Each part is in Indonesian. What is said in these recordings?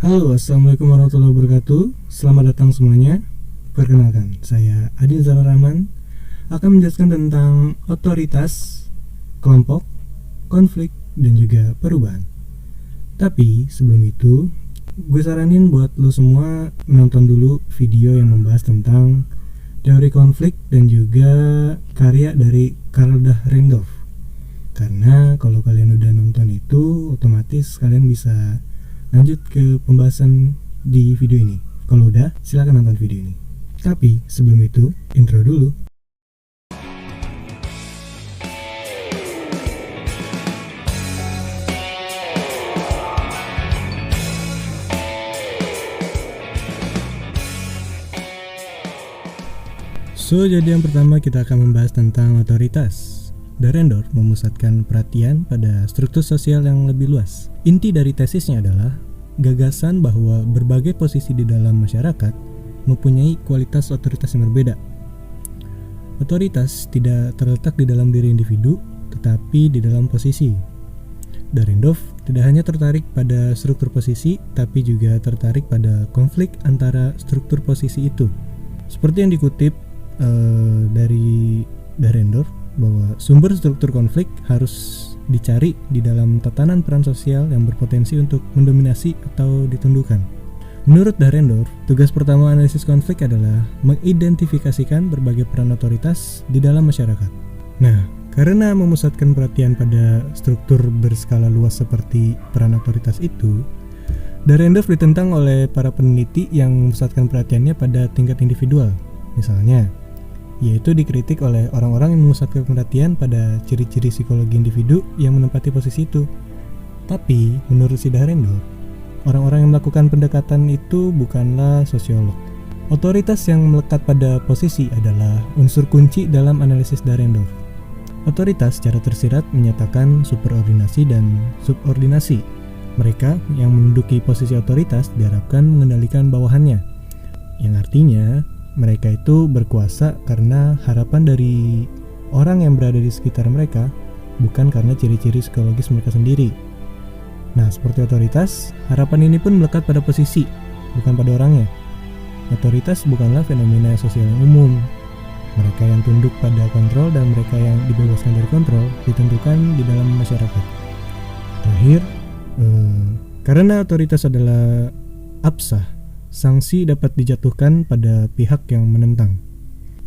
Halo, assalamualaikum warahmatullahi wabarakatuh. Selamat datang semuanya. Perkenalkan, saya Adil Zara Rahman akan menjelaskan tentang otoritas, kelompok, konflik, dan juga perubahan. Tapi sebelum itu, gue saranin buat lo semua menonton dulu video yang membahas tentang teori konflik dan juga karya dari Karl Dahrendorf. Karena kalau kalian udah nonton itu, otomatis kalian bisa lanjut ke pembahasan di video ini. Kalau udah, silakan nonton video ini. Tapi sebelum itu, intro dulu. Jadi yang pertama kita akan membahas tentang otoritas. Dahrendorf memusatkan perhatian pada struktur sosial yang lebih luas. Inti dari tesisnya adalah gagasan bahwa berbagai posisi di dalam masyarakat mempunyai kualitas otoritas yang berbeda. Otoritas tidak terletak di dalam diri individu, tetapi di dalam posisi. Dahrendorf tidak hanya tertarik pada struktur posisi, tapi juga tertarik pada konflik antara struktur posisi itu. Seperti yang dikutip dari Dahrendorf, bahwa sumber struktur konflik harus dicari di dalam tatanan peran sosial yang berpotensi untuk mendominasi atau ditundukkan. Menurut Dahrendorf, tugas pertama analisis konflik adalah mengidentifikasikan berbagai peran otoritas di dalam masyarakat. Nah, karena memusatkan perhatian pada struktur berskala luas seperti peran otoritas itu, Dahrendorf ditentang oleh para peneliti yang memusatkan perhatiannya pada tingkat individual. Misalnya, yaitu dikritik oleh orang-orang yang memusatkan perhatian pada ciri-ciri psikologi individu yang menempati posisi itu. Tapi, menurut si Dahrendorf, orang-orang yang melakukan pendekatan itu bukanlah sosiolog. Otoritas yang melekat pada posisi adalah unsur kunci dalam analisis Dahrendorf. Otoritas secara tersirat menyatakan superordinasi dan subordinasi. Mereka yang menduduki posisi otoritas diharapkan mengendalikan bawahannya, yang artinya mereka itu berkuasa karena harapan dari orang yang berada di sekitar mereka, bukan karena ciri-ciri psikologis mereka sendiri. Nah, seperti otoritas, harapan ini pun melekat pada posisi, bukan pada orangnya. Otoritas bukanlah fenomena sosial yang umum. Mereka yang tunduk pada kontrol dan mereka yang dibebaskan dari kontrol ditentukan di dalam masyarakat. Terakhir, karena otoritas adalah absah, sanksi dapat dijatuhkan pada pihak yang menentang.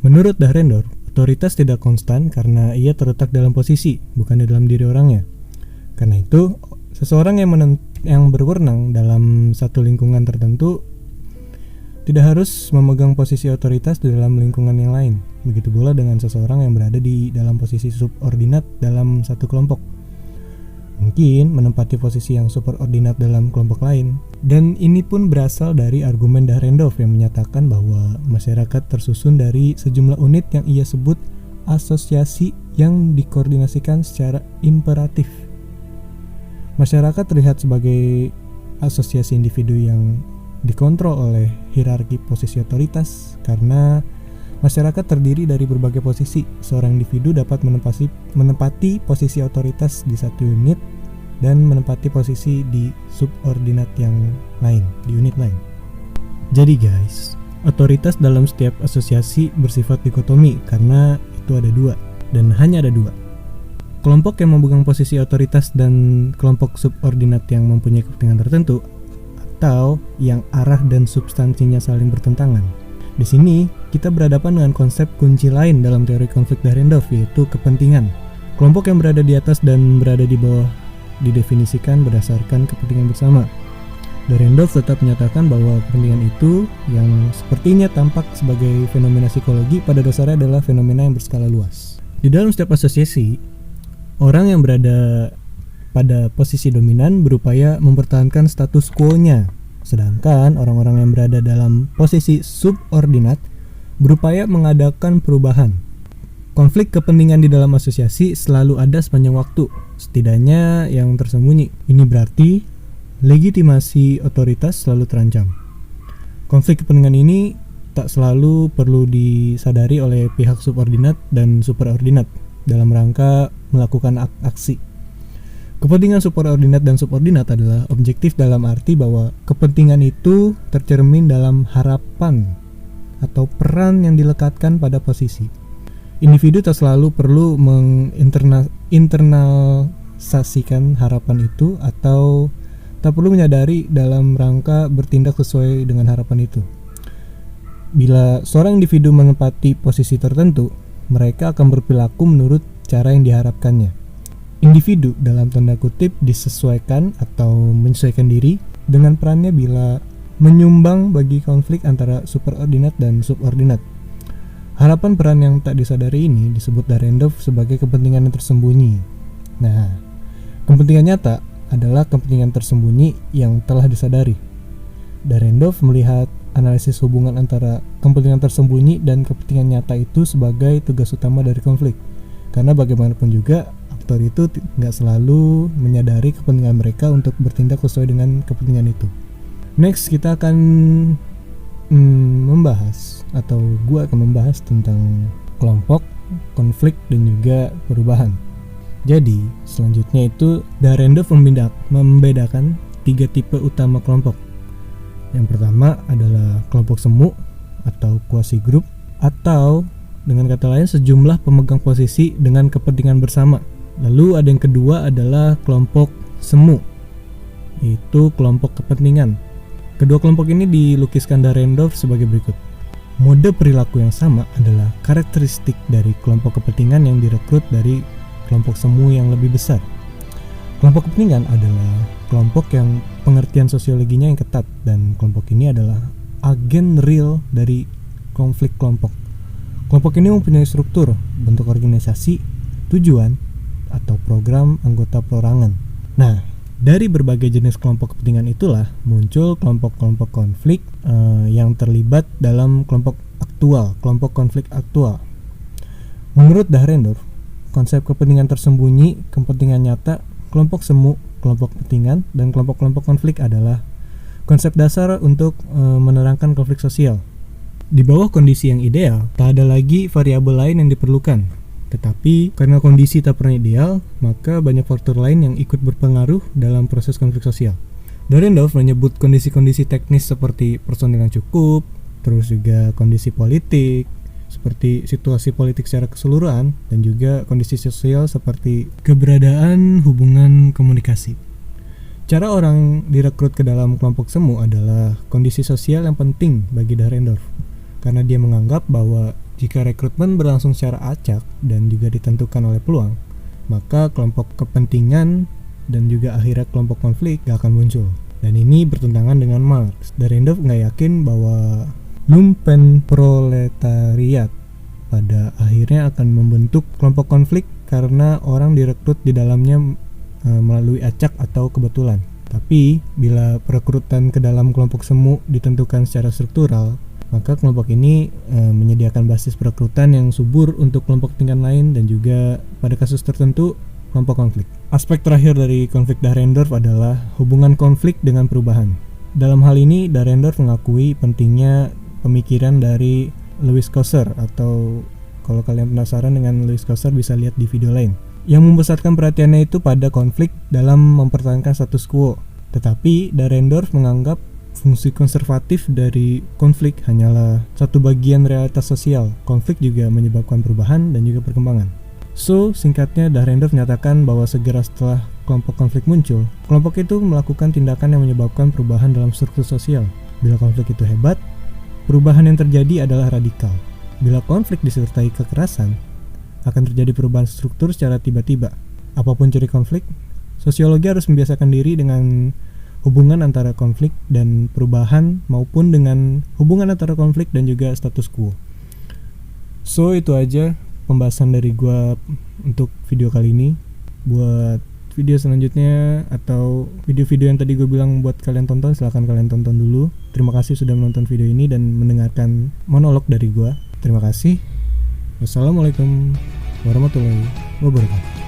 Menurut Dahrendorf, otoritas tidak konstan karena ia terletak dalam posisi, bukan di dalam diri orangnya. Karena itu, seseorang yang berwenang dalam satu lingkungan tertentu tidak harus memegang posisi otoritas di dalam lingkungan yang lain. Begitu pula dengan seseorang yang berada di dalam posisi subordinat dalam satu kelompok. Mungkin menempati posisi yang superordinat dalam kelompok lain. Dan ini pun berasal dari argumen Dahrendorf yang menyatakan bahwa masyarakat tersusun dari sejumlah unit yang ia sebut asosiasi yang dikoordinasikan secara imperatif. Masyarakat terlihat sebagai asosiasi individu yang dikontrol oleh hierarki posisi otoritas karena masyarakat terdiri dari berbagai posisi. Seorang individu dapat menempati posisi otoritas di satu unit dan menempati posisi di subordinat yang lain, di unit lain. Jadi guys, otoritas dalam setiap asosiasi bersifat dikotomi karena itu ada dua, dan hanya ada dua. Kelompok yang memegang posisi otoritas dan kelompok subordinat yang mempunyai kepentingan tertentu, atau yang arah dan substansinya saling bertentangan. Di sini, kita berhadapan dengan konsep kunci lain dalam teori konflik Dahrendorf, yaitu kepentingan. Kelompok yang berada di atas dan berada di bawah didefinisikan berdasarkan kepentingan bersama. Dahrendorf tetap menyatakan bahwa kepentingan itu yang sepertinya tampak sebagai fenomena psikologi pada dasarnya adalah fenomena yang berskala luas. Di dalam setiap asosiasi, orang yang berada pada posisi dominan berupaya mempertahankan status quo-nya, sedangkan orang-orang yang berada dalam posisi subordinat berupaya mengadakan perubahan. Konflik kepentingan di dalam asosiasi selalu ada sepanjang waktu, setidaknya yang tersembunyi. Ini berarti legitimasi otoritas selalu terancam. Konflik kepentingan ini tak selalu perlu disadari oleh pihak subordinat dan superordinat dalam rangka melakukan aksi. Kepentingan superordinat dan subordinat adalah objektif dalam arti bahwa kepentingan itu tercermin dalam harapan atau peran yang dilekatkan pada posisi. Individu tak selalu perlu menginternalisasikan harapan itu atau tak perlu menyadari dalam rangka bertindak sesuai dengan harapan itu. Bila seorang individu menempati posisi tertentu, mereka akan berperilaku menurut cara yang diharapkannya. Individu dalam tanda kutip disesuaikan atau menyesuaikan diri dengan perannya bila menyumbang bagi konflik antara superordinat dan subordinat. Harapan peran yang tak disadari ini disebut Dahrendorf sebagai kepentingan yang tersembunyi. Nah, kepentingan nyata adalah kepentingan tersembunyi yang telah disadari. Dahrendorf melihat analisis hubungan antara kepentingan tersembunyi dan kepentingan nyata itu sebagai tugas utama dari konflik. Karena bagaimanapun juga aktor itu nggak selalu menyadari kepentingan mereka untuk bertindak sesuai dengan kepentingan itu. Next kita akan membahas atau gua akan membahas tentang kelompok, konflik dan juga perubahan. Jadi selanjutnya itu Dahrendorf membedakan 3 tipe utama kelompok. Yang pertama adalah kelompok semu atau quasi group, atau dengan kata lain sejumlah pemegang posisi dengan kepentingan bersama. Lalu ada yang kedua adalah kelompok semu, yaitu kelompok kepentingan. Kedua kelompok ini dilukiskan Dahrendorf sebagai berikut. Mode perilaku yang sama adalah karakteristik dari kelompok kepentingan yang direkrut dari kelompok semu yang lebih besar. Kelompok kepentingan adalah kelompok yang pengertian sosiologinya yang ketat, dan kelompok ini adalah agen real dari konflik kelompok. Kelompok ini mempunyai struktur, bentuk organisasi, tujuan, atau program anggota perorangan. Nah, dari berbagai jenis kelompok kepentingan itulah muncul kelompok-kelompok konflik yang terlibat dalam kelompok konflik aktual. Menurut Dahrendorf, konsep kepentingan tersembunyi, kepentingan nyata, kelompok semu, kelompok kepentingan, dan kelompok-kelompok konflik adalah konsep dasar untuk menerangkan konflik sosial. Di bawah kondisi yang ideal, tak ada lagi variabel lain yang diperlukan. Tetapi karena kondisi tak pernah ideal, maka banyak faktor lain yang ikut berpengaruh dalam proses konflik sosial. Dahrendorf menyebut kondisi-kondisi teknis seperti personil yang cukup, terus juga kondisi politik, seperti situasi politik secara keseluruhan, dan juga kondisi sosial seperti keberadaan hubungan komunikasi. Cara orang direkrut ke dalam kelompok semu adalah kondisi sosial yang penting bagi Dahrendorf, karena dia menganggap bahwa jika rekrutmen berlangsung secara acak dan juga ditentukan oleh peluang, maka kelompok kepentingan dan juga akhirnya kelompok konflik gak akan muncul. Dan ini bertentangan dengan Marx. Dahrendorf gak yakin bahwa lumpenproletariat pada akhirnya akan membentuk kelompok konflik karena orang direkrut di dalamnya melalui acak atau kebetulan. Tapi bila perekrutan ke dalam kelompok semu ditentukan secara struktural, maka kelompok ini menyediakan basis perekrutan yang subur untuk kelompok tingkat lain dan juga pada kasus tertentu kelompok konflik. Aspek terakhir dari konflik Dahrendorf adalah hubungan konflik dengan perubahan. Dalam hal ini Dahrendorf mengakui pentingnya pemikiran dari Louis Kosser, atau kalau kalian penasaran dengan Louis Kosser bisa lihat di video lain, yang membesarkan perhatiannya itu pada konflik dalam mempertahankan status quo. Tetapi Dahrendorf menganggap fungsi konservatif dari konflik hanyalah satu bagian realitas sosial. Konflik juga menyebabkan perubahan dan juga perkembangan. So, singkatnya Dahrendorf menyatakan bahwa segera setelah kelompok konflik muncul, kelompok itu melakukan tindakan yang menyebabkan perubahan dalam struktur sosial. Bila konflik itu hebat, perubahan yang terjadi adalah radikal. Bila konflik disertai kekerasan, akan terjadi perubahan struktur secara tiba-tiba. Apapun ciri konflik, sosiologi harus membiasakan diri dengan hubungan antara konflik dan perubahan maupun dengan hubungan antara konflik dan juga status quo. So, itu aja pembahasan dari gua untuk video kali ini. Buat video selanjutnya atau video-video yang tadi gue bilang buat kalian tonton, silahkan kalian tonton dulu. Terima kasih sudah menonton video ini dan mendengarkan monolog dari gua. Terima kasih. Wassalamualaikum warahmatullahi wabarakatuh.